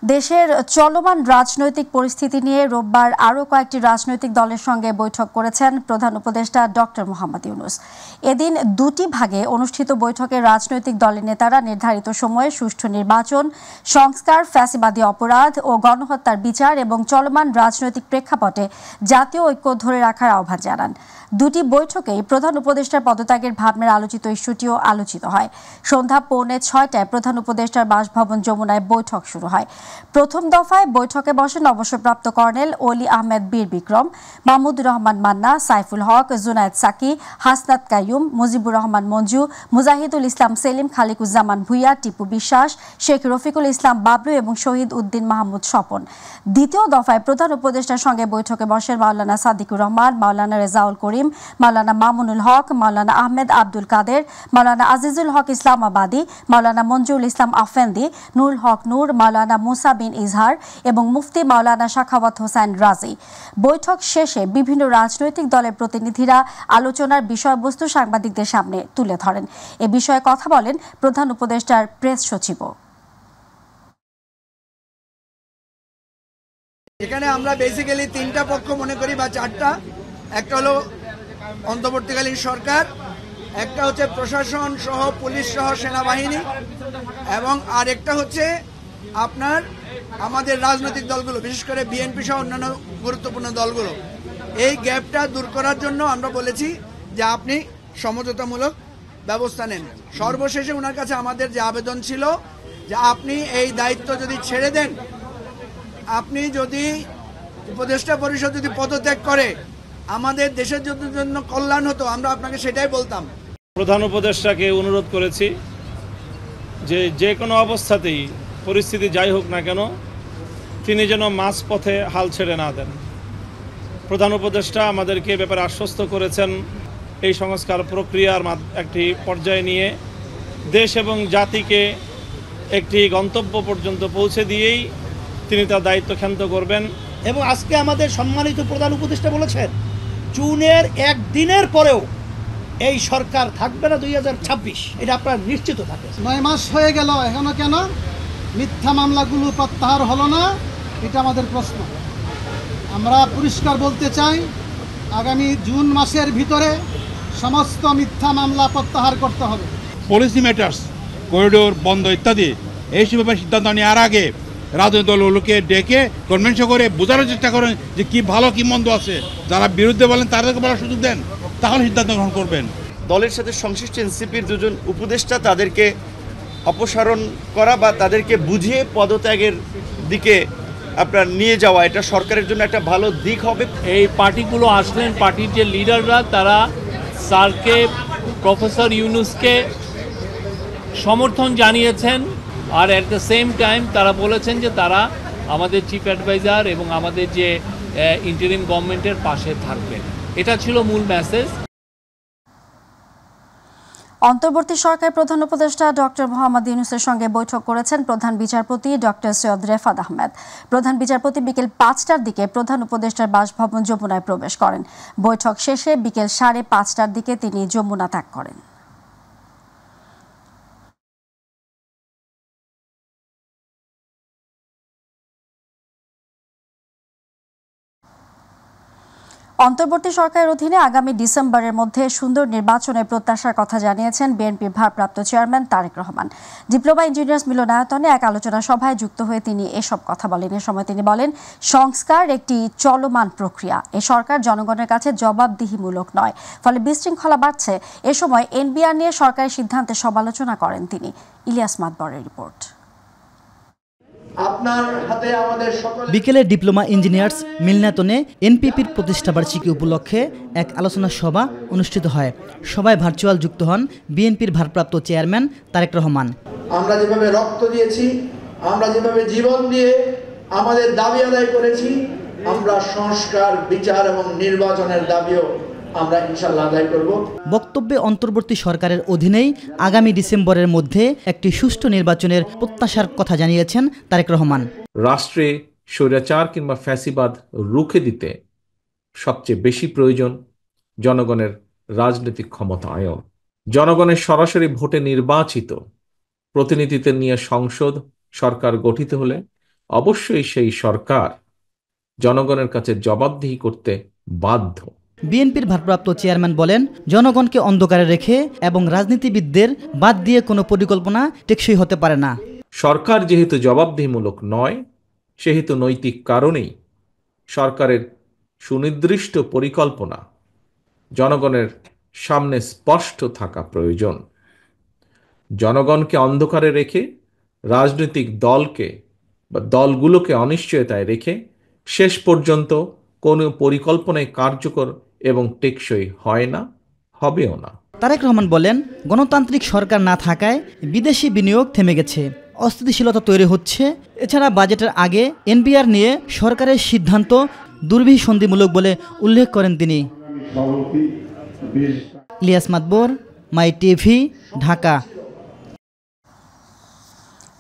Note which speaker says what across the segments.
Speaker 1: দেশের চলমান রাজনৈতিক পরিস্থিতি নিয়ে রোববার আরও কয়েকটি রাজনৈতিক দলের সঙ্গে বৈঠক করেছেন প্রধান উপদেষ্টা ডক্টর মোহাম্মদ ইউনূস। এদিন দুটি ভাগে অনুষ্ঠিত বৈঠকে রাজনৈতিক দলের নেতারা নির্ধারিত সময়ে সুষ্ঠু নির্বাচন, সংস্কার, ফ্যাসিবাদী অপরাধ ও গণহত্যার বিচার এবং চলমান রাজনৈতিক প্রেক্ষাপটে জাতীয় ঐক্য ধরে রাখার আহ্বান জানান। দুটি বৈঠকেই প্রধান উপদেষ্টার পদত্যাগের ভাবনার আলোচিত ইস্যুটিও আলোচিত হয়। সন্ধ্যা 6:45 প্রধান উপদেষ্টার বাসভবন যমুনায় বৈঠক শুরু হয়। প্রথম দফায় বৈঠকে বসেন অবসরপ্রাপ্ত কর্নেল অলি আহমেদ বীর বিক্রম, মাহমুদুর রহমান মান্না, সাইফুল হক, জুনায়েদ সাকি, হাসনাত কাইয়ুম, মুজিবুর রহমান মঞ্জু, মুজাহিদুল ইসলাম সেলিম, খালিকুজ্জামান ভুইয়া, টিপু বিশ্বাস, শেখ রফিকুল ইসলাম বাবলু এবং শহীদ উদ্দিন মাহমুদ স্বপন। দ্বিতীয় দফায় প্রধান উপদেষ্টার সঙ্গে বৈঠকে বসেন মাওলানা সাদিকুর রহমান, মাওলানা রেজাউল করিম, মাওলানা মামুনুল হক, মাওলানা আহমেদ আব্দুল কাদের, মাওলানা আজিজুল হক ইসলামাবাদী, মাওলানা মঞ্জুরুল ইসলাম আফেন্দি, নুরুল হক নূর, মাওলানা মুসা বিন ইজহার এবং মুফতি মাওলানা সাখাওয়াত হোসেন রাজি। বৈঠক শেষে বিভিন্ন রাজনৈতিক দলের প্রতিনিধিরা আলোচনার বিষয়বস্তু সাংবাদিকদের সামনে তুলে ধরেন। এ বিষয়ে কথা বলেন প্রধান উপদেষ্টার প্রেস সচিবও।
Speaker 2: এখানে আমরা বেসিক্যালি তিনটা পক্ষ মনে করি বা চারটা। একটা হলো অন্তর্বর্তীকালীন সরকার, একটা হচ্ছে প্রশাসন সহ পুলিশ সহ সেনাবাহিনী, এবং আরেকটা হচ্ছে আপনার আমাদের রাজনৈতিক দলগুলো, বিশেষ করে বিএনপি সহ অন্যান্য গুরুত্বপূর্ণ দলগুলো। এই গ্যাপটা দূর করার জন্য আমরা বলেছি যে আপনি সমঝোতামূলক ব্যবস্থা নেন। সর্বশেষে ওনার কাছে আমাদের যে আবেদন ছিল যে আপনি এই দায়িত্ব যদি ছেড়ে দেন, আপনি যদি উপদেষ্টা পরিষদ যদি পদত্যাগ করে আমাদের দেশের জন্য কল্যাণ হতো, আমরা আপনাকে সেটাই বলতাম।
Speaker 3: প্রধান উপদেষ্টাকে অনুরোধ করেছি যে কোনো অবস্থাতেই পরিস্থিতি যাই হোক না কেন তিনি যেন মাঝপথে হাল ছেড়ে না দেন। প্রধান উপদেষ্টা আমাদেরকে ব্যাপারে আশ্বস্ত করেছেন এই সংস্কার প্রক্রিয়ার একটি পর্যায়ে নিয়ে দেশ এবং জাতিকে একটি গন্তব্য পর্যন্ত পৌঁছে দিয়েই তিনি তার দায়িত্ব ক্ষান্ত করবেন।
Speaker 4: এবং আজকে আমাদের সম্মানিত প্রধান উপদেষ্টা বলেছেন জুনের একদিনের পরেও এই সরকার থাকবে না 2026, এটা আপনারা নিশ্চিত থাকেন।
Speaker 5: 9 মাস হয়ে গেল, এখনো কেন মিথ্যা মামলাগুলো প্রত্যাহার হলো না? এটা আমাদের প্রশ্ন। আমরা পরিষ্কার বলতে চাই, আগামী জুন মাসের ভিতরে সমস্ত মিথ্যা মামলা প্রত্যাহার করতে হবে।
Speaker 6: পলিসি ম্যাটার্স, করিডোর বন্ধ ইত্যাদি এইসব ব্যাপারে সিদ্ধান্ত নেওয়ার আগে রাজনৈতিক দলগুলোকে ডেকে কনভেনশন করে বোঝানোর চেষ্টা করেন যে কি ভালো কি মন্দ আছে। যারা বিরুদ্ধে বলেন তাদেরকে বলার সুযোগ দেন, তাহলে সিদ্ধান্ত গ্রহণ করবেন।
Speaker 7: দলের সাথে সংশ্লিষ্ট এনসিপির দুজন উপদেষ্টা তাদেরকে অপসারণ করা বা তাদেরকে বুঝিয়ে পদত্যাগের দিকে আপনার নিয়ে যাওয়া, এটা সরকারের জন্য একটা ভালো দিক হবে।
Speaker 8: এই পার্টিগুলো আসলেন, পার্টির যে লিডাররা তারা স্যারকে, প্রফেসর ইউনূসকে সমর্থন জানিয়েছেন, আর অ্যাট দ্য সেম টাইম তারা বলেছেন যে তারা আমাদের চিফ অ্যাডভাইজার এবং আমাদের যে ইন্টারিম গভর্নমেন্টের পাশে থাকবেন। এটা ছিল মূল মেসেজ।
Speaker 1: অন্তর্বর্তী সরকার প্রধান উপদেষ্টা ডক্টর মোহাম্মদ ইউনূসের সঙ্গে বৈঠক করেছেন প্রধান বিচারপতি ডক্টর সৈয়দ রেফাত আহমেদ। প্রধান বিচারপতি বিকেল 5টার দিকে প্রধান উপদেষ্টার বাসভবন যমুনায় প্রবেশ করেন। বৈঠক শেষে বিকেল 5:30টার দিকে তিনি যমুনা ত্যাগ করেন। অন্তর্বর্তী সরকারের অধীনে আগামী ডিসেম্বরের মধ্যে সুন্দর নির্বাচনের প্রত্যাশার কথা জানিয়েছেন বিএনপির ভারপ্রাপ্ত chairman Tarique Rahman. Diploma engineers মিলনায়তনে এক আলোচনা সভায় যুক্ত হয়ে তিনি এসব কথা বলেন। এ সময় তিনি বলেন, সংস্কার একটি চলমান প্রক্রিয়া, এ সরকার জনগণের কাছে জবাবদিহিমূলক নয়, ফলে বিশৃঙ্খলা বাড়ছে। এ সময় এনবিআর নিয়ে সরকারের সিদ্ধান্তে সমালোচনা করেন তিনি। ইলিয়াস মাতবরের রিপোর্ট।
Speaker 9: বিকেলে ডিপ্লোমা ইঞ্জিনিয়ার্স মিলনায়তনে এনপিপির প্রতিষ্ঠাবার্ষিকী উপলক্ষে এক আলোচনা সভা অনুষ্ঠিত হয়। সভায় ভার্চুয়াল যুক্ত হন বিএনপির ভারপ্রাপ্ত চেয়ারম্যান তারেক রহমান।
Speaker 2: আমরা যেভাবে রক্ত দিয়েছি, আমরা যেভাবে জীবন দিয়ে আমাদের দাবি আদায় করেছি, আমরা সংস্কার, বিচার এবং নির্বাচনের দাবিও আমরা ইনশাআল্লাহ আদায় করব।
Speaker 9: বক্তব্যে অন্তর্বর্তী সরকারের অধীনেই আগামী ডিসেম্বরের মধ্যে একটি সুষ্ঠু নির্বাচনের প্রত্যাশার কথা জানিয়েছেন তারেক রহমান।
Speaker 10: রাষ্ট্রে স্বৈরাচার কিংবা ফ্যাসিবাদ রুখে দিতে সবচেয়ে বেশি প্রয়োজন জনগণের রাজনৈতিক ক্ষমতায়ন। জনগণের সরাসরি ভোটে নির্বাচিত প্রতিনিধিত্ব নিয়ে সংসদ সরকার গঠিত হলে অবশ্যই সেই সরকার জনগণের কাছে জবাবদিহি করতে বাধ্য।
Speaker 9: বিএনপির ভারপ্রাপ্ত চেয়ারম্যান বলেন, জনগণকে অন্ধকারে রেখে এবং রাজনীতিবিদদের বাদ দিয়ে কোনো পরিকল্পনা টেকসই হতে পারে না।
Speaker 10: সরকার যেহেতু জবাবদিহিমূলক নয়, সেহেতু নৈতিক কারণেই সরকারের সুনির্দিষ্ট পরিকল্পনা জনগণের সামনে স্পষ্ট থাকা প্রয়োজন। জনগণকে অন্ধকারে রেখে রাজনৈতিক দলকে বা দলগুলোকে অনিশ্চয়তায় রেখে শেষ পর্যন্ত কোনো পরিকল্পনায় কার্যকর এবং টেকসই হয় না, হবেও না।
Speaker 9: তারেক রহমান বলেন, গণতান্ত্রিক সরকার না থাকায় বিদেশি বিনিয়োগ থেমে গেছে, অস্থিতিশীলতা তৈরি হচ্ছে। এছাড়া বাজেটের আগে এনবিআর নিয়ে সরকারের সিদ্ধান্ত দুর্বিসন্ধিমূলক বলে উল্লেখ করেন তিনি। ইলিয়াস মাতবর, মাই টিভি, ঢাকা।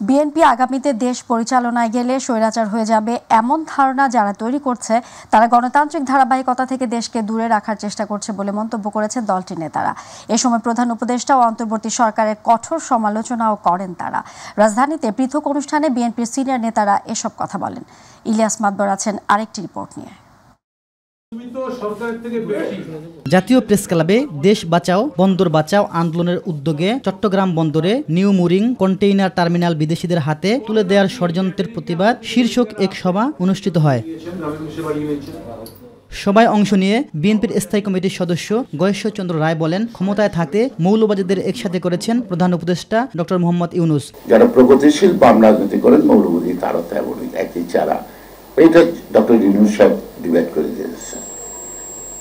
Speaker 1: বিএনপি আগামীতে দেশ পরিচালনায় গেলে স্বৈরাচার হয়ে যাবে এমন ধারণা যারা তৈরি করছে, তারা গণতান্ত্রিক ধারাবাহিকতা থেকে দেশকে দূরে রাখার চেষ্টা করছে বলে মন্তব্য করেছেন দলটির নেতারা। এ সময় প্রধান উপদেষ্টা ও অন্তর্বর্তী সরকারের কঠোর সমালোচনাও করেন তারা। রাজধানীতে পৃথক অনুষ্ঠানে বিএনপির সিনিয়র নেতারা এসব কথা বলেন। ইলিয়াস মাতবর আছেন আরেকটি রিপোর্ট নিয়ে।
Speaker 9: জাতীয় প্রেস ক্লাবে দেশ বাঁচাও বন্দর বাঁচাও আন্দোলনের উদ্যোগে চট্টগ্রাম বন্দরে নিউ মুরিং কন্টেইনার টার্মিনাল বিদেশিদের হাতে তুলে দেওয়ার ষড়যন্ত্রের প্রতিবাদ শীর্ষক এক সভা অনুষ্ঠিত হয়। সভায় অংশ নিয়ে বিএনপির স্থায়ী কমিটির সদস্য গয়েশ্বরচন্দ্র রায় বলেন, ক্ষমতায় থাকতে মৌলবাদীদের একসাথে করেছেন প্রধান উপদেষ্টা ডক্টর মোহাম্মদ ইউনূস।
Speaker 11: যারা প্রগতিশীল বাম রাজনীতি করেন, মৌলবাদী তারা তেমনই একই চারা। এটা ডক্টর ইউনূস সাহেব ডিবেট করে দিয়েছে,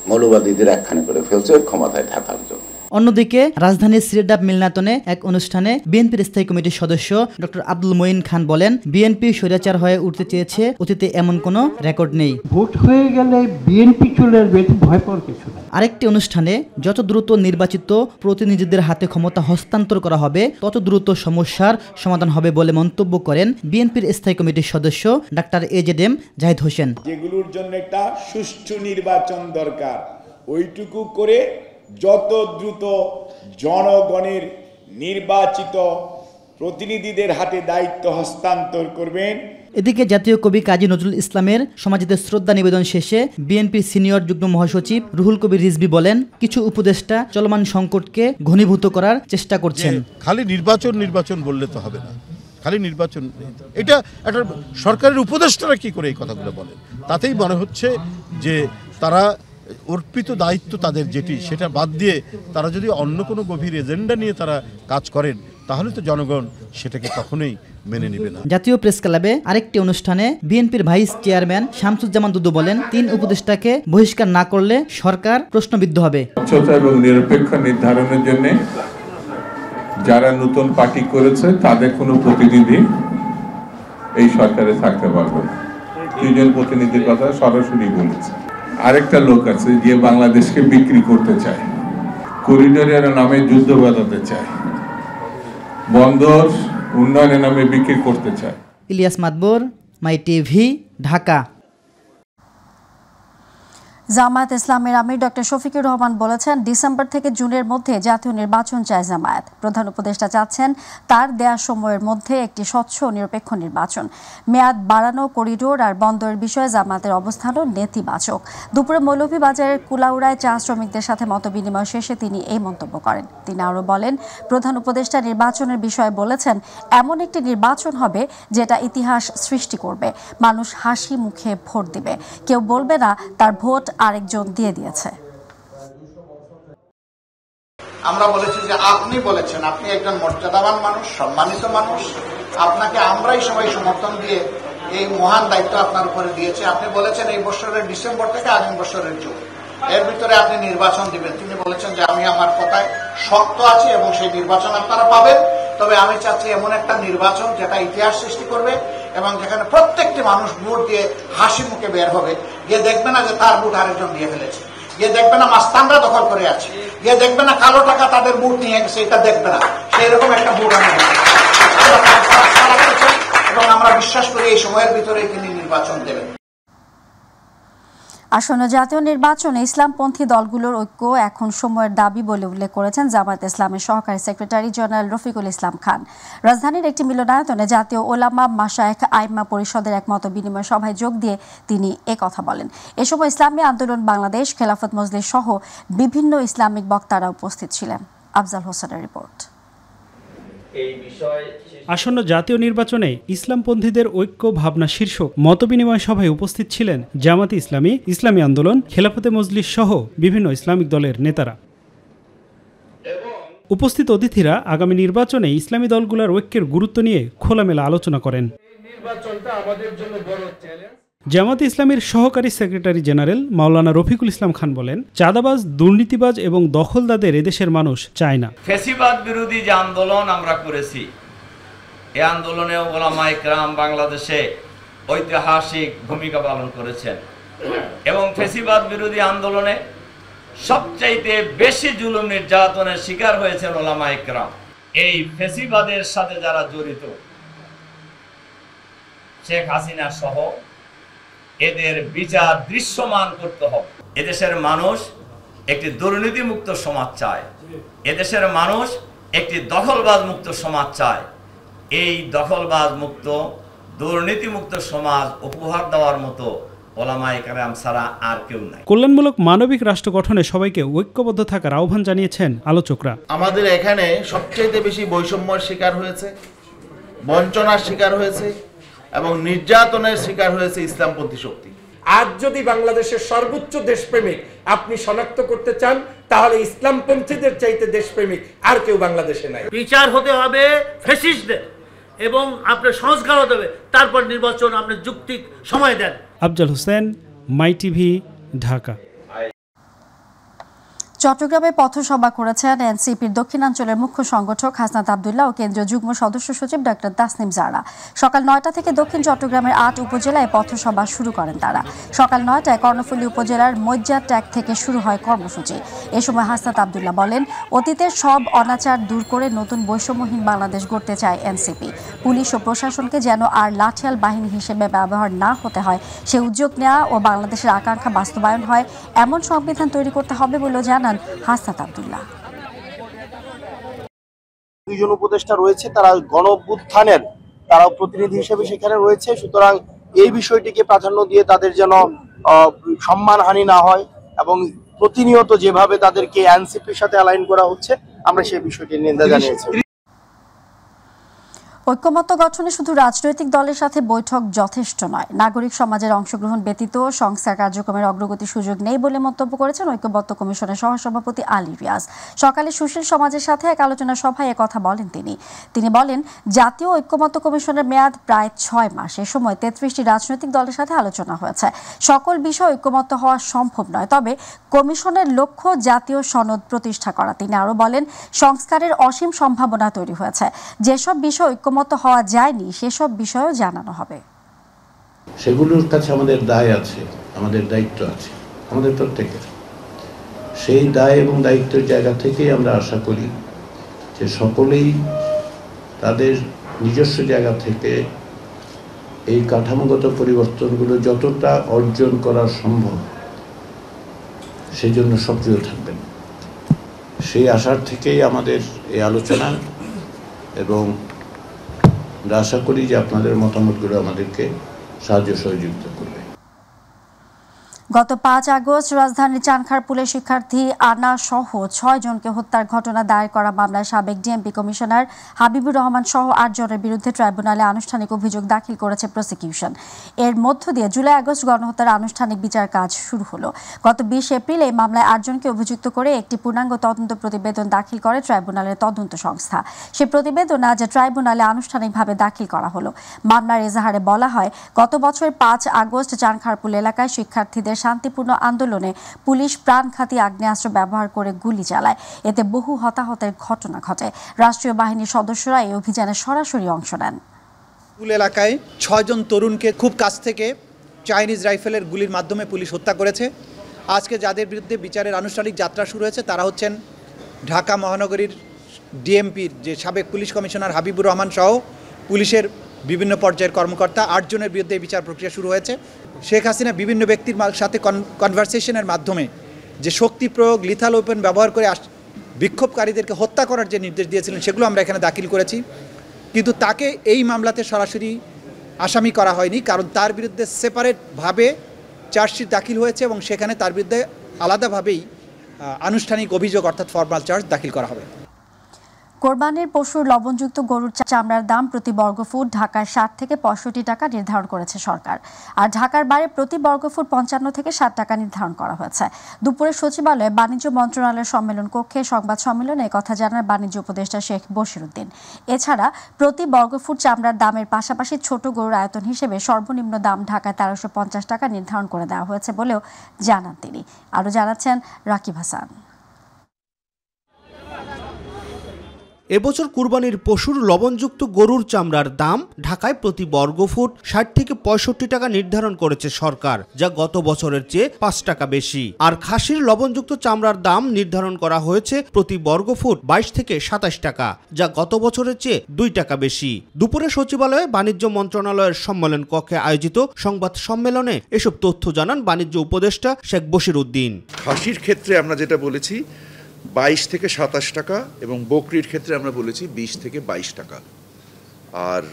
Speaker 11: মৌলবাদীদের একখানে করে ফেলছে ক্ষমতায় থাকার জন্য।
Speaker 9: অন্যদিকে রাজধানীর সিলেট মিলনায়তনে এক অনুষ্ঠানে বিএনপির স্থায়ী কমিটির সদস্য ডক্টর আব্দুল মঈন খান বলেন, বিএনপি স্বৈরাচার হয়ে উঠতে চেয়েছে, অতীতে এমন কোনো রেকর্ড নেই।
Speaker 12: ভোট হয়ে গেলে বিএনপি চলে আসবে, ভয় পাওয়ার কিছু না।
Speaker 9: আরেকটি অনুষ্ঠানে যত দ্রুত নির্বাচিত প্রতিনিধিদের হাতে ক্ষমতা হস্তান্তর করা হবে, তত দ্রুত সমস্যার সমাধান হবে বলে মন্তব্য করেন বিএনপির স্থায়ী কমিটির সদস্য ডাক্তার এজেডএম জাহিদ হোসেন।
Speaker 13: যেগুলোর জন্য একটা সুষ্ঠু নির্বাচন দরকার, ওইটুকু করে যত দ্রুত জনগণের নির্বাচিত প্রতিনিধিদের হাতে দায়িত্ব হস্তান্তর করবেন।
Speaker 9: এদিকে জাতীয় কবি কাজী নজরুল ইসলামের সমাধিতে শ্রদ্ধা নিবেদন শেষে বিএনপির সিনিয়র যুগ্ম মহাসচিব রুহুল কবির রিজভী বলেন, কিছু উপদেষ্টা চলমান সংকটকে ঘনীভূত করার চেষ্টা করছেন।
Speaker 14: খালি নির্বাচন বললে তো হবে না, খালি নির্বাচন এটা একটা সরকারের উপদেষ্টারা কি করে এই কথাগুলো বলেন, তাতেই মনে হচ্ছে যে তারা অর্পিত দায়িত্ব তাদের যেটি, সেটা বাদ দিয়ে তারা যদি অন্য কোনো গভীর এজেন্ডা নিয়ে তারা কাজ করেন, তাহলে তো জনগণ সেটাকে কখনোই মেনে নেবে না।
Speaker 9: জাতীয় প্রেস ক্লাবে আরেকটি অনুষ্ঠানে বিএনপির ভাইস চেয়ারম্যান শামসুজ্জামান দুদু বলেন, 3 উপদেষ্টাকে বহিষ্কার না করলে সরকার প্রশ্নবিদ্ধ হবে।
Speaker 15: স্বচ্ছতা এবং নিরপেক্ষ নির্ধারণের জন্য যারা নতুন পার্টি করেছে তাদের কোনো প্রতিনিধি এই সরকারে থাকতে পারবে না। 2 জন প্রতিনিধির কথা সরাসরি বলেছে। আরেকটা লোক আছে যে বাংলাদেশকে বিক্রি করতে চায়, করিডোরের নামে যুদ্ধ বাঁধাতে চায়, বন্দর উন্নয়নের নামে বিক্রি করতে চায়।
Speaker 9: ইলিয়াস মাতবর, মাই টিভি, ঢাকা।
Speaker 1: জামায়াত ইসলামের আমির ডক্টর শফিকুর রহমান বলেছেন, ডিসেম্বর থেকে জুনের মধ্যে জাতীয় নির্বাচন চায় জামায়াত। প্রধান উপদেষ্টা চাচ্ছেন তার দেয়া সময়ের মধ্যে একটি স্বচ্ছ ও নিরপেক্ষ নির্বাচন। মেয়াদ বাড়ানো, করিডোর আর বন্দরের বিষয়ে জামায়াতের অবস্থানও নেতিবাচক। দুপুরে মৌলভীবাজারের কুলাউড়ায় চা শ্রমিকদের সাথে মতবিনিময় শেষে তিনি এই মন্তব্য করেন। তিনি আরও বলেন, প্রধান উপদেষ্টা নির্বাচনের বিষয়ে বলেছেন, এমন একটি নির্বাচন হবে যেটা ইতিহাস সৃষ্টি করবে। মানুষ হাসি মুখে ভোট দিবে, কেউ বলবে না তার ভোট আরেকজন দিয়ে দিয়েছে।
Speaker 16: আমরা বলেছি যে আপনি বলেছেন আপনি একজন মর্যাদাবান মানুষ, সম্মানিত মানুষ, আপনাকে আমরাই সবাই সমর্থন দিয়ে এই মহান দায়িত্ব আপনার উপরে দিয়েছে। আপনি বলেছেন এই বছরের ডিসেম্বর থেকে আগামী বছরের জুন এর ভিতরে আপনি নির্বাচন দিবেন। তিনি বলেছেন যে আমি আমার কথায় শক্ত আছি এবং সেই নির্বাচন আপনারা পাবেন। তবে আমি চাচ্ছি এমন একটা নির্বাচন যেটা ইতিহাস সৃষ্টি করবে এবং যেখানে প্রত্যেকটি মানুষ ভোট দিয়ে হাসি মুখে বের হবে, গিয়ে দেখবে না যে তার ভোট আরেকজন দিয়ে ফেলেছে, গিয়ে দেখবে না মাস্তানরা দখল করে আছে, গিয়ে দেখবে না কালো টাকা তাদের ভোট নিয়ে গেছে, এটা দেখবে না। সেই রকম একটা ভোট এবং আমরা বিশ্বাস করি এই সময়ের ভিতরে তিনি নির্বাচন দেবেন।
Speaker 1: আসন্ন জাতীয় নির্বাচনে ইসলামপন্থী দলগুলোর ঐক্য এখন সময়ের দাবি বলে উল্লেখ করেছেন জামায়াতে ইসলামের সহকারী সেক্রেটারি জেনারেল রফিকুল ইসলাম খান। রাজধানীর একটি মিলনায়তনে জাতীয় ওলামা মাশায়েখ আইম্মা পরিষদের এক মত বিনিময় সভায় যোগ দিয়ে তিনি একথা বলেন। এ সময় ইসলামী আন্দোলন বাংলাদেশ, খেলাফত মজলিস সহ বিভিন্ন ইসলামিক বক্তারা উপস্থিত ছিলেন। আফজাল হোসেনের রিপোর্ট।
Speaker 17: আসন্ন জাতীয় নির্বাচনে ইসলামপন্থীদের ঐক্য ভাবনা শীর্ষক মতবিনিময় সভায় উপস্থিত ছিলেন জামায়াতে ইসলামী, ইসলামী আন্দোলন, খেলাফতে মজলিস সহ বিভিন্ন ইসলামিক দলের নেতারা। উপস্থিত অতিথিরা আগামী নির্বাচনে ইসলামী দলগুলোর ঐক্যের গুরুত্ব নিয়ে খোলামেলা আলোচনা করেন। জামায়াতে ইসলামীর সহকারী সেক্রেটারি জেনারেল মাওলানা রফিকুল ইসলাম খান বলেন, চাঁদাবাজ, দুর্নীতিবাজ এবং দখলদারদের এদেশের মানুষ চায় না।
Speaker 18: ফ্যাসিবাদ বিরোধী যে আন্দোলন আমরা করেছি, এই আন্দোলনে ওলামায়ে কেরাম বাংলাদেশে ঐতিহাসিক ভূমিকা পালন করেছেন এবং ফ্যাসিবাদ বিরোধী আন্দোলনে সবচাইতে বেশি জুলুম নির্যাতনের শিকার হয়েছেন ওলামায়ে কেরাম। এই ফ্যাসিবাদের সাথে যারা জড়িত, শেখ হাসিনা সহ, এদের বিচার দৃশ্যমান করতে হবে। এদেশের মানুষ একটি দুর্নীতিমুক্ত সমাজ চায়, এদেশের মানুষ একটি দখলবাজ মুক্ত সমাজ চায়। এই দখলবাজ মুক্ত, দুর্নীতিমুক্ত সমাজ উপহার দেওয়ার মতো ওলামায়ে কেরাম ছাড়া আর কেউ নাই।
Speaker 17: কল্যাণমূলক মানবিক রাষ্ট্র গঠনে সবাইকে ঐক্যবদ্ধ থাকার আহ্বান জানিয়েছেন আলোচকরা।
Speaker 19: আমাদের এখানে সবচেয়ে বেশি বৈষম্যের শিকার হয়েছে, বঞ্চনার শিকার হয়েছে এবং নির্যাতনের শিকার হয়েছে ইসলামপন্থী শক্তি।
Speaker 20: আজ যদি বাংলাদেশের সর্বোচ্চ দেশপ্রেমিক আপনি শনাক্ত করতে চান, তাহলে ইসলামপন্থীদের চাইতে দেশপ্রেমিক আর কেউ বাংলাদেশে নাই।
Speaker 21: বিচার হতে হবে ফ্যাসিস্টদের এবং আপনার সংস্কার হতে হবে, তারপর নির্বাচন আপনি যুক্তিক সময় দেন।
Speaker 17: আফজাল হোসেন, মাই টিভি, ঢাকা।
Speaker 1: চট্টগ্রামে পথসভা করেছেন এনসিপির দক্ষিণাঞ্চলের মুখ্য সংগঠক হাসনাত আব্দুল্লাহ ও কেন্দ্রীয় যুগ্ম সদস্য সচিব ডক্টর তাসনিম জারা। সকাল ৯টা থেকে দক্ষিণ চট্টগ্রামের ৮ উপজেলায় পথসভা শুরু করেন তারা। সকাল ৯টায় কর্ণফুলী উপজেলার মজ্জা ট্যাগ থেকে শুরু হয় কর্মসূচি। এ সময় হাসনাত আব্দুল্লাহ বলেন, অতীতের সব অনাচার দূর করে নতুন বৈষম্যহীন বাংলাদেশ গড়তে চায় এনসিপি। পুলিশ ও প্রশাসনকে যেন আর লাঠিয়াল বাহিনী হিসেবে ব্যবহার না হতে হয়, সে উদ্যোগ নেওয়া ও বাংলাদেশের আকাঙ্ক্ষা বাস্তবায়ন হয় এমন সংবিধান তৈরি করতে হবে বলে জানান হাসনাত আব্দুল্লাহ।
Speaker 22: দুইজন উপদেষ্টা রয়েছে, তারা গণঅভ্যুত্থানের তারাও প্রতিনিধি হিসেবে সেখানে রয়েছে। সুতরাং এই বিষয়টিকে প্রাধান্য দিয়ে তাদের যেন সম্মানহানি না হয় এবং প্রতিনিয়ত যেভাবে তাদেরকে এনসিপির সাথে অ্যালাইন করা হচ্ছে, আমরা সেই বিষয়টি নিন্দা জানিয়েছি।
Speaker 1: ঐক্যমত্য গঠনে শুধু রাজনৈতিক দলের সাথে বৈঠক যথেষ্ট নয়, নাগরিক সমাজের অংশগ্রহণ ব্যতীত সংস্কার কার্যক্রমের অগ্রগতির সুযোগ নেই বলে মন্তব্য করেছেন ঐক্যমত্য কমিশনের সহসভাপতি আলী রিয়াজ। সকালে সুশীল সমাজের সাথে এক আলোচনা সভায় কথা বলেন তিনি বলেন, জাতীয় ঐক্যমত্য কমিশনের মেয়াদ প্রায় ৬ মাস। এ সময় ৩৩টি রাজনৈতিক দলের সাথে আলোচনা হয়েছে। সকল বিষয় ঐক্যমত্য হওয়া সম্ভব নয়, তবে কমিশনের লক্ষ্য জাতীয় সনদ প্রতিষ্ঠা করা। তিনি আরও বলেন, সংস্কারের অসীম সম্ভাবনা তৈরি হয়েছে। যেসব বিষয় ঐক্যমত্য হওয়া যায়নি সেসব বিষয়ও জানানো হবে।
Speaker 11: সেগুলোর কাছে আমাদের দায় আছে, আমাদের দায়িত্ব আছে, আমাদের প্রত্যেকের। সেই দায় এবং দায়িত্বের জায়গা থেকেই আমরা আশা করি যে সকলেই তাদের নিজস্ব জায়গা থেকে এই কাঠামোগত পরিবর্তনগুলো যতটা অর্জন করা সম্ভব সেই জন্য সক্রিয় থাকবেন। সেই আশার থেকেই আমাদের এই আলোচনা এবং আমরা আশা করি যে আপনাদের মতামতগুলো আমাদেরকে সাহায্য সহযোগিতা করবে।
Speaker 1: গত ৫ আগস্ট রাজধানীর চানখারপুলের শিক্ষার্থী আনা সহ ৬ জনকে হত্যার ঘটনা দায়ের করা মামলায় সাবেক ডিএমপি কমিশনার হাবিবুর রহমান সহ ৮ জনের বিরুদ্ধে ট্রাইব্যুনালে আনুষ্ঠানিক অভিযোগ দাখিল করেছে প্রসিকিউশন। এর মধ্য দিয়ে জুলাই আগস্ট গণহত্যার আনুষ্ঠানিক বিচার কাজ শুরু হলো। গত ২০ এপ্রিল এই মামলায় ৮ জনকে অভিযুক্ত করে একটি পূর্ণাঙ্গ তদন্ত প্রতিবেদন দাখিল করে ট্রাইব্যুনালের তদন্ত সংস্থা। সে প্রতিবেদন আজ ট্রাইব্যুনালে আনুষ্ঠানিকভাবে দাখিল করা হলো। মামলার এজাহারে বলা হয়, গত বছর ৫ আগস্ট চানখারপুল এলাকায় শিক্ষার্থীদের শান্তিপূর্ণ আন্দোলনে পুলিশ প্রাণঘাতী আগ্নেয়াস্ত্র ব্যবহার করে গুলি চালায়। এতে বহু হতাহতের ঘটনা ঘটে। রাষ্ট্রীয় বাহিনীর সদস্যরা এই অভিযানে সরাসরি অংশ নেন।
Speaker 23: এলাকায় ৬ জন তরুণকে খুব কাছ থেকে চাইনিজ রাইফেলের গুলির মাধ্যমে পুলিশ হত্যা করেছে। আজকে যাদের বিরুদ্ধে বিচারের আনুষ্ঠানিক যাত্রা শুরু হয়েছে তারা হচ্ছেন ঢাকা মহানগরীর ডিএমপির যে সাবেক পুলিশ কমিশনার হাবিবুর রহমান সহ পুলিশের বিভিন্ন পর্যায়ের কর্মকর্তা 8 জনের বিরুদ্ধে বিচার প্রক্রিয়া শুরু হয়েছে। শেখ হাসিনা বিভিন্ন ব্যক্তির সাথে কনভারসেশনের মাধ্যমে যে শক্তি প্রয়োগ লিথাল ওয়েপন ব্যবহার করে বিক্ষোভকারীদেরকে হত্যা করার যে নির্দেশ দিয়েছিলেন সেগুলো আমরা এখানে দাখিল করেছি, কিন্তু তাকে এই মামলাতে সরাসরি আসামি করা হয়নি, কারণ তার বিরুদ্ধে সেপারেটভাবে চার্জশিট দাখিল হয়েছে এবং সেখানে তার বিরুদ্ধে আলাদাভাবেই আনুষ্ঠানিক অভিযোগ অর্থাৎ ফরমাল চার্জ দাখিল করা হবে।
Speaker 1: কোরবানির পশুর লবণযুক্ত গরুর চামড়ার দাম প্রতি বর্গফুট ঢাকায় 60 থেকে 65 টাকা নির্ধারণ করেছে সরকার, আর ঢাকার বাইরে প্রতি বর্গফুট 55 থেকে 60 টাকা নির্ধারণ করা হয়েছে। দুপুরে সচিবালয়ে বাণিজ্য মন্ত্রণালয়ের সম্মেলন কক্ষে সংবাদ সম্মেলনে কথা জানান বাণিজ্য উপদেষ্টা শেখ বশিরউদ্দিন। এছাড়া প্রতি বর্গফুট চামড়ার দামের পাশাপাশি ছোট গরুর আয়তন হিসেবে সর্বনিম্ন দাম ঢাকায় 1350 টাকা নির্ধারণ করে দেওয়া হয়েছে বলেও জানান তিনি। আরও জানাচ্ছেন রাকিব হাসান।
Speaker 3: এবছর কুরবানির পশুর লবণযুক্ত গরুর চামড়ার দাম ঢাকায় প্রতি বর্গফুট 60 থেকে 65 টাকা নির্ধারণ করেছে সরকার, যা গত বছরের চেয়ে 5 টাকা বেশি। আর খাসির লবণযুক্ত চামড়ার দাম নির্ধারণ করা হয়েছে প্রতি বর্গফুট 22 থেকে 27 টাকা, যা গত বছরের চেয়ে 2 টাকা বেশি। দুপুরে সচিবালয়ে বাণিজ্য মন্ত্রণালয়ের সম্মেলন কক্ষে আয়োজিত সংবাদ সম্মেলনে এসব তথ্য জানান বাণিজ্য উপদেষ্টা শেখ বশিরউদ্দিন।
Speaker 4: খাসির ক্ষেত্রে আমরা যেটা বলেছি 22 থেকে 27 টাকা এবং বকরির ক্ষেত্রে আমরা বলেছি 20 থেকে 22 টাকা। আর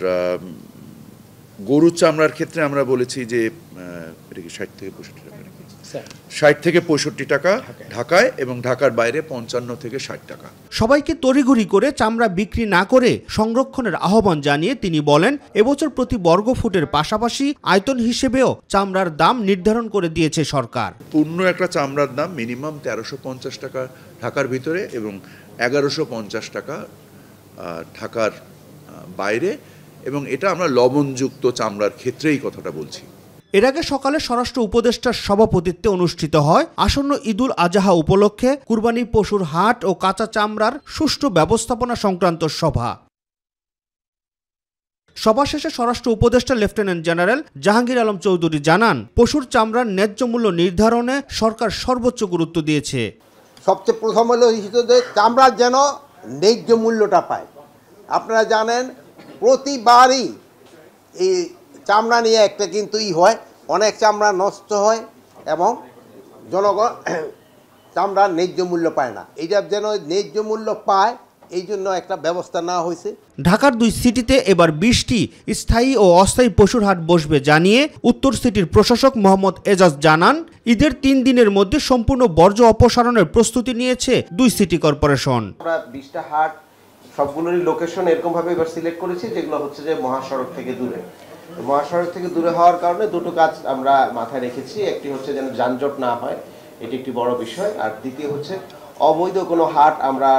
Speaker 4: গরুর চামড়ার ক্ষেত্রে আমরা বলেছি যে এটা কি 60 থেকে 65 টাকা, 60 থেকে 65 টাকা ঢাকায় এবং ঢাকার বাইরে 55 থেকে 60 টাকা।
Speaker 3: সবাইকে তড়িঘড়ি করে চামড়া বিক্রি না করে সংরক্ষণের আহ্বান জানিয়ে তিনি বলেন, এবছর প্রতি বর্গফুটের পাশাপাশি আয়তন হিসেবেও চামড়ার দাম নির্ধারণ করে দিয়েছে সরকার।
Speaker 4: পূর্ণ একটা চামড়ার দাম মিনিমাম 1350 টাকা ঢাকার ভিতরে এবং 1150 টাকা ঢাকার বাইরে, এবং এটা আমরা লবণযুক্ত চামড়ার ক্ষেত্রেই কথাটা বলছি।
Speaker 3: এর আগে সকালে স্বরাষ্ট্র উপদেষ্টার সভাপতিত্বে অনুষ্ঠিত হয় আসন্ন ঈদুল আজহা উপলক্ষে কুরবানি পশুর হাট ও কাঁচা চামড়ার সুষ্ঠু ব্যবস্থাপনা সংক্রান্ত সভা। সভা শেষে স্বরাষ্ট্র উপদেষ্টা লেফটেন্যান্ট জেনারেল জাহাঙ্গীর আলম চৌধুরী জানান, পশুর চামড়ার ন্যায্য মূল্য নির্ধারণে সরকার সর্বোচ্চ গুরুত্ব দিয়েছে।
Speaker 5: সবচেয়ে প্রথম হলো চামড়ার যেন ন্যায্য মূল্যটা পায়। আপনারা জানেন প্রতিবারই এই চামড়া নিয়ে একটা কিন্তু হয়, অনেক চামড়া নষ্ট হয় এবং জনগণ চামড়ার ন্যায্য মূল্য পায় না। এইটা যেন ন্যায্য মূল্য পায় এই জন্য একটা ব্যবস্থা নেওয়া হয়েছে।
Speaker 3: ঢাকার 2 সিটিতে এবার 20টি স্থায়ী ও অস্থায়ী পশুর হাট বসবে জানিয়ে উত্তর সিটির প্রশাসক মোহাম্মদ এজাজ জানান, ঈদের 3 দিনের মধ্যে সম্পূর্ণ বর্জ্য অপসারণের প্রস্তুতি নিয়েছে 2 সিটি কর্পোরেশন।
Speaker 22: আমরা 20টা হাট সবগুলোরই লোকেশন এরকমভাবে এবার সিলেক্ট করেছি যেগুলো হচ্ছে যে মহাসড়ক থেকে দূরে। মহাসড়ক থেকে দূরে হওয়ার কারণে দুটো কাজ আমরা মাথায় রেখেছি। একটি হচ্ছে যেন যানজট না হয়, এটি একটি বড় বিষয়, আর দ্বিতীয় হচ্ছে অবৈধ কোনো হাট আমরা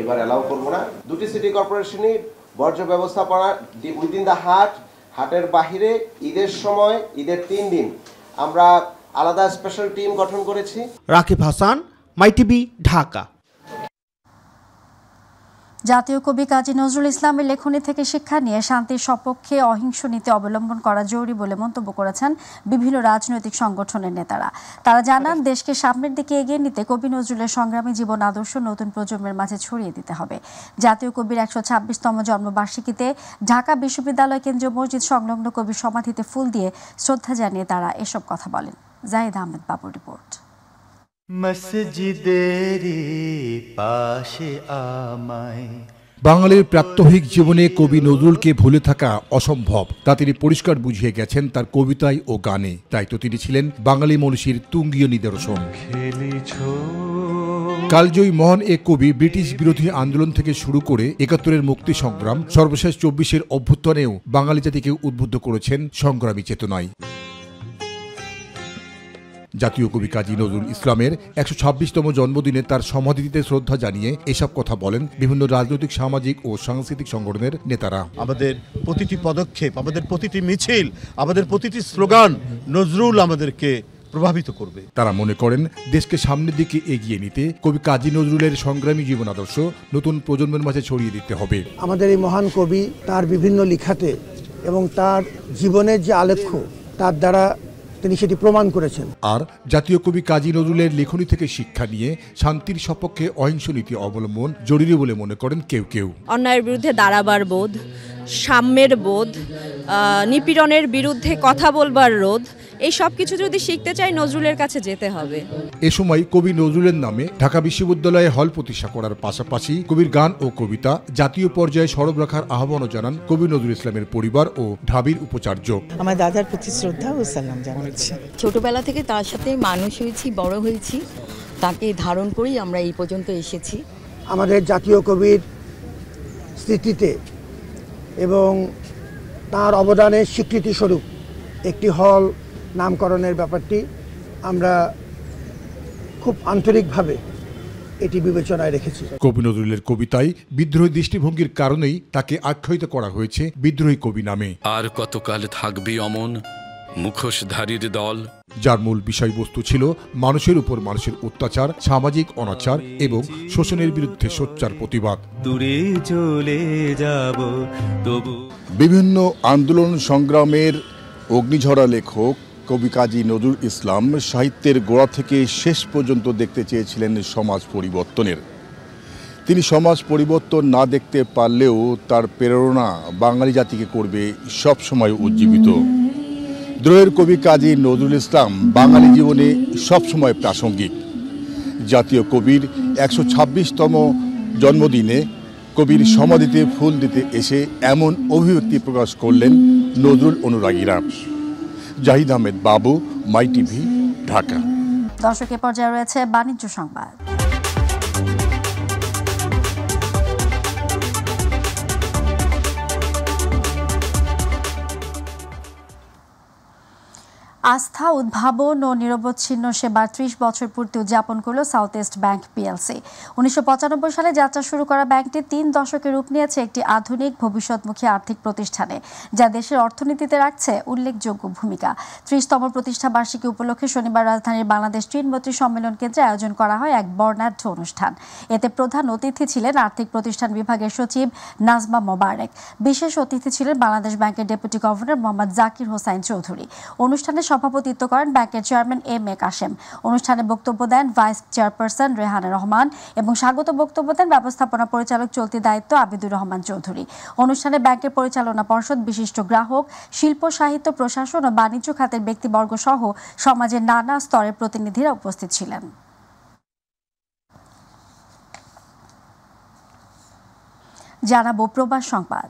Speaker 22: এবার অ্যালাউ করব না। 2টি সিটি কর্পোরেশনই বর্জ্য ব্যবস্থাপনা উইদিন দ্য হাটের বাহিরে ঈদের সময় ঈদের 3 দিন আমরা আলাদা স্পেশাল টিম গঠন করেছি।
Speaker 3: রাকিব হাসান, মাই টিভি, ঢাকা।
Speaker 1: জাতীয় কবি কাজী নজরুল ইসলামের লেখনী থেকে শিক্ষা নিয়ে শান্তির সপক্ষে অহিংস নীতি অবলম্বন করা জরুরি বলে মন্তব্য করেছেন বিভিন্ন রাজনৈতিক সংগঠনের নেতারা। তারা জানান, দেশকে সামনের দিকে এগিয়ে নিতে কবি নজরুলের সংগ্রামী জীবন আদর্শ নতুন প্রজন্মের মাঝে ছড়িয়ে দিতে হবে। জাতীয় কবির 126তম জন্মবার্ষিকীতে ঢাকা বিশ্ববিদ্যালয় কেন্দ্রীয় মসজিদ সংলগ্ন কবির সমাধিতে ফুল দিয়ে শ্রদ্ধা জানিয়ে তারা এসব কথা বলেন। জাহিদ আহমেদ বাবুর রিপোর্ট।
Speaker 24: মসজিদেরি পাশে আমায়।
Speaker 25: বাঙালির প্রাত্যহিক জীবনে কবি নজরুলকে ভুলে থাকা অসম্ভব, তা তিনি পরিষ্কার বুঝিয়ে গেছেন তার কবিতায় ও গানে। তাই তো তিনি ছিলেন বাঙালি মনীষীর তুঙ্গীয় নিদর্শন। কালজয়ী মহান এ কবি ব্রিটিশ বিরোধী আন্দোলন থেকে শুরু করে 71-এর মুক্তি সংগ্রাম, সর্বশেষ 24-এর অভ্যুত্থানেও বাঙালি জাতিকে উদ্বুদ্ধ করেছেন সংগ্রামী চেতনায়। জাতীয় কবি কাজী নজরুল ইসলামের 126তম জন্মদিনে তার সমাধিতে শ্রদ্ধা জানিয়ে এসব কথা বলেন বিভিন্ন রাজনৈতিক, সামাজিক ও সাংস্কৃতিক সংগঠনের নেতারা।
Speaker 14: আমাদের প্রতিটি পদক্ষেপ, আমাদের প্রতিটি মিছিল, আমাদের প্রতিটি স্লোগান নজরুল আমাদেরকে প্রভাবিত করবে।
Speaker 25: তারা মনে করেন, দেশকে সামনের দিকে এগিয়ে নিতে কবি কাজী নজরুলের সংগ্রামী জীবন আদর্শ নতুন প্রজন্মের মাঝে ছড়িয়ে দিতে হবে।
Speaker 26: আমাদের এই মহান কবি তার বিভিন্ন লেখাতে এবং তার জীবনের যে আলেখ্য তার দ্বারা
Speaker 2: তিনি সেটি প্রমাণ করেছেন।
Speaker 25: আর জাতীয় কবি কাজী নজরুলের লেখনী থেকে শিক্ষা নিয়ে শান্তির সপক্ষে অহিংস নীতি অবলম্বন জরুরি বলে মনে করেন কেউ কেউ।
Speaker 6: অন্যায়ের বিরুদ্ধে দাঁড়াবার বোধ, সাম্যের বোধ, নিপীড়নের বিরুদ্ধে কথা বলবার রোধ, এই সব কিছু যদি শিখতে চাই নজরুলের কাছে যেতে হবে।
Speaker 25: এ সময় কবি নজরুলের নামে ঢাকা বিশ্ববিদ্যালয়ে হল প্রতিষ্ঠা করার পাশাপাশি কবির গান ও কবিতা জাতীয় পর্যায়ে সরব রাখার আহ্বানও জানান কবি নজরুল ইসলামের পরিবার ও ঢাবির উপাচার্য।
Speaker 7: আমার দাদার প্রতি শ্রদ্ধা ও সালাম জানাচ্ছি।
Speaker 8: ছোটবেলা থেকে তার সাথে মানুষ হয়েছি, বড় হয়েছি, তাকে ধারণ করেই আমরা এই পর্যন্ত এসেছি।
Speaker 2: আমাদের জাতীয় কবির স্মৃতিতে এবং তার অবদানের স্বীকৃতি স্বরূপ একটি হল নামকরণের ব্যাপারটি আমরা খুব আন্তরিকভাবে এটি বিবেচনায় রেখেছি।
Speaker 25: কবি নজরুলের কবিতায় বিদ্রোহী দৃষ্টিভঙ্গির কারণেই তাকে আখ্যায়িত করা হয়েছে বিদ্রোহী কবি নামে।
Speaker 10: আর কতকাল থাকবি অমন মুখোশধারীর দল,
Speaker 25: যার মূল বিষয়বস্তু ছিল মানুষের উপর মানুষের অত্যাচার, সামাজিক অনাচার এবং শোষণের বিরুদ্ধে সোচ্চার প্রতিবাদ।
Speaker 24: দূরে চলে যাব তবু।
Speaker 26: বিভিন্ন আন্দোলন সংগ্রামের অগ্নিঝরা লেখক কবি কাজী নজরুল ইসলাম সাহিত্যের গোড়া থেকে শেষ পর্যন্ত দেখতে চেয়েছিলেন সমাজ পরিবর্তনের। তিনি সমাজ পরিবর্তন না দেখতে পারলেও তার প্রেরণা বাঙালি জাতিকে করবে সবসময় উজ্জীবিত। দ্রোহের কবি কাজী নজরুল ইসলাম বাঙালি জীবনে সবসময় প্রাসঙ্গিক। জাতীয় কবির ১২৬তম জন্মদিনে কবির সমাধিতে ফুল দিতে এসে এমন অভিব্যক্তি প্রকাশ করলেন নজরুল অনুরাগীরা। জাহিদ আহমেদ বাবু, মাই টিভি, ঢাকা।
Speaker 1: দর্শকের পর্যায়ে রয়েছে বাণিজ্য সংবাদ। আস্থা, উদ্ভাবন ও নিরবচ্ছিন্ন সেবার ৩০ বছর পূর্তি উদযাপন করল সাউথ ইস্ট ব্যাংক পিএলসি। ১৯৯৫ সালে যাত্রা শুরু করা ব্যাংকটি ৩ দশকে রূপ নিয়েছে একটি আধুনিক ভবিষ্যৎমুখী আর্থিক প্রতিষ্ঠানে, যা দেশের অর্থনীতিতে রাখছে উল্লেখযোগ্য ভূমিকা। ৩০তম প্রতিষ্ঠা বার্ষিকী উপলক্ষে শনিবার রাজধানীর বাংলাদেশ ঋণমন্ত্রী সম্মেলন কেন্দ্রে আয়োজন করা হয় এক বর্ণাঢ্য অনুষ্ঠান। এতে প্রধান অতিথি ছিলেন আর্থিক প্রতিষ্ঠান বিভাগের সচিব নাজমা মোবারক। বিশেষ অতিথি ছিলেন বাংলাদেশ ব্যাংকের ডেপুটি গভর্নর মোহাম্মদ জাকির হোসাইন চৌধুরী। অনুষ্ঠানে সভাপতিত্ব করেন ব্যাংকের চেয়ারম্যান এম এ কাশেম। অনুষ্ঠানে বক্তব্য দেন ভাইস চেয়ারপারসন রেহানা রহমান এবং স্বাগত বক্তব্য দেন ব্যবস্থাপনা পরিচালক চলতি দায়িত্ব আবিদুর রহমান চৌধুরী। অনুষ্ঠানে ব্যাংকের পরিচালনা পর্ষদ, বিশিষ্ট গ্রাহক, শিল্প, সাহিত্য, প্রশাসন ও বাণিজ্য খাতের ব্যক্তিবর্গ সহ সমাজের নানা স্তরের প্রতিনিধিরা উপস্থিত ছিলেন। জানাবো প্রবাস সংবাদ।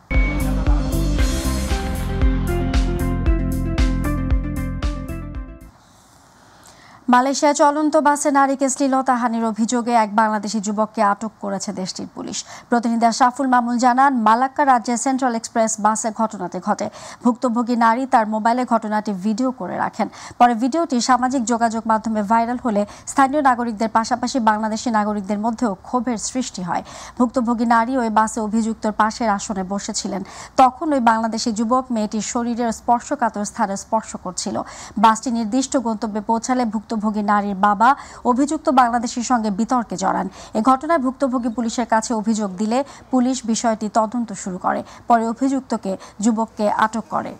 Speaker 1: মালয়েশিয়া চলন্ত বাসে নারীকে শ্লীলতাহানির অভিযোগে এক বাংলাদেশি যুবককে আটক করেছে দেশটির পুলিশ। প্রতিনিধি আশরাফুল মামুন জানান, মালাক্কা রাজ্যের সেন্ট্রাল এক্সপ্রেস বাসে ঘটনাটি ঘটে। ভুক্তভোগী নারী তার মোবাইলে ঘটনাটি ভিডিও করে রাখেন। পরে ভিডিওটি সামাজিক যোগাযোগ মাধ্যমে ভাইরাল হলে স্থানীয় নাগরিকদের পাশাপাশি বাংলাদেশি নাগরিকদের মধ্যেও ক্ষোভের সৃষ্টি হয়। ভুক্তভোগী নারী ওই বাসে অভিযুক্তর পাশের আসনে বসেছিলেন। তখন ওই বাংলাদেশি যুবক মেয়েটির শরীরের স্পর্শকাতর স্থানে স্পর্শ করছিল। বাসটি নির্দিষ্ট গন্তব্যে পৌঁছালে ভুক্তভোগী নারীর বাবা অভিযুক্ত বাংলাদেশীর সঙ্গে বিতর্কে জড়ান। এ ঘটনায় ভুক্তভোগী পুলিশের কাছে অভিযোগ দিলে পুলিশ বিষয়টি তদন্ত শুরু করে। পরে অভিযুক্তকে যুবককে আটক করে।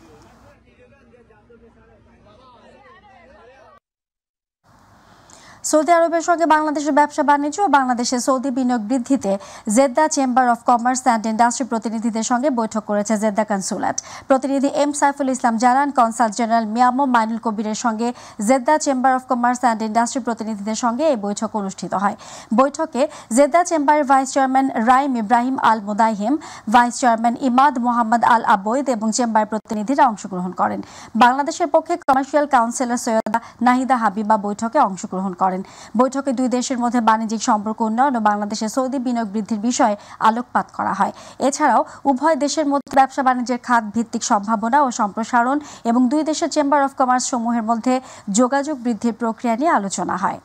Speaker 1: সৌদি আরবের সঙ্গে বাংলাদেশের ব্যবসা বাণিজ্য ও বাংলাদেশে সৌদি বিনিয়োগ বৃদ্ধিতে Jeddah chamber of commerce and industry প্রতিনিধিদের সঙ্গে বৈঠক করেছে জেদ্দা কনসুলেট। প্রতিনিধি এম সাইফুল ইসলাম জানান, কনসাল জেনারেল মিয়ামো মাইনুল কবিরের সঙ্গে Jeddah chamber of commerce and industry প্রতিনিধিদের সঙ্গে এই বৈঠক অনুষ্ঠিত হয়। বৈঠকে জেদ্দা চেম্বারের ভাইস চেয়ারম্যান রাইম ইব্রাহিম আল মুদাইহিম, ভাইস চেয়ারম্যান ইমাদ মোহাম্মদ আল আবৈদ এবং চেম্বার প্রতিনিধিরা অংশগ্রহণ করেন। বাংলাদেশের পক্ষে কমার্শিয়াল কাউন্সিলর সৈয়দা নাহিদা হাবিবা বৈঠকে অংশগ্রহণ করেন। বৈঠকে দুই দেশের মধ্যে বাণিজ্যিক সম্পর্ক উন্নয়ন ও বাংলাদেশে সৌদি বিনিয়োগ বৃদ্ধির বিষয়ে আলোকপাত করা হয়। এছাড়াও উভয় দেশের মধ্যে ব্যবসা বাণিজ্যের খাত ভিত্তিক সম্ভাবনা ও সম্প্রসারণ এবং দুই দেশের চেম্বার অফ কমার্স সমূহের মধ্যে যোগাযোগ বৃদ্ধির প্রক্রিয়া নিয়ে আলোচনা হয়।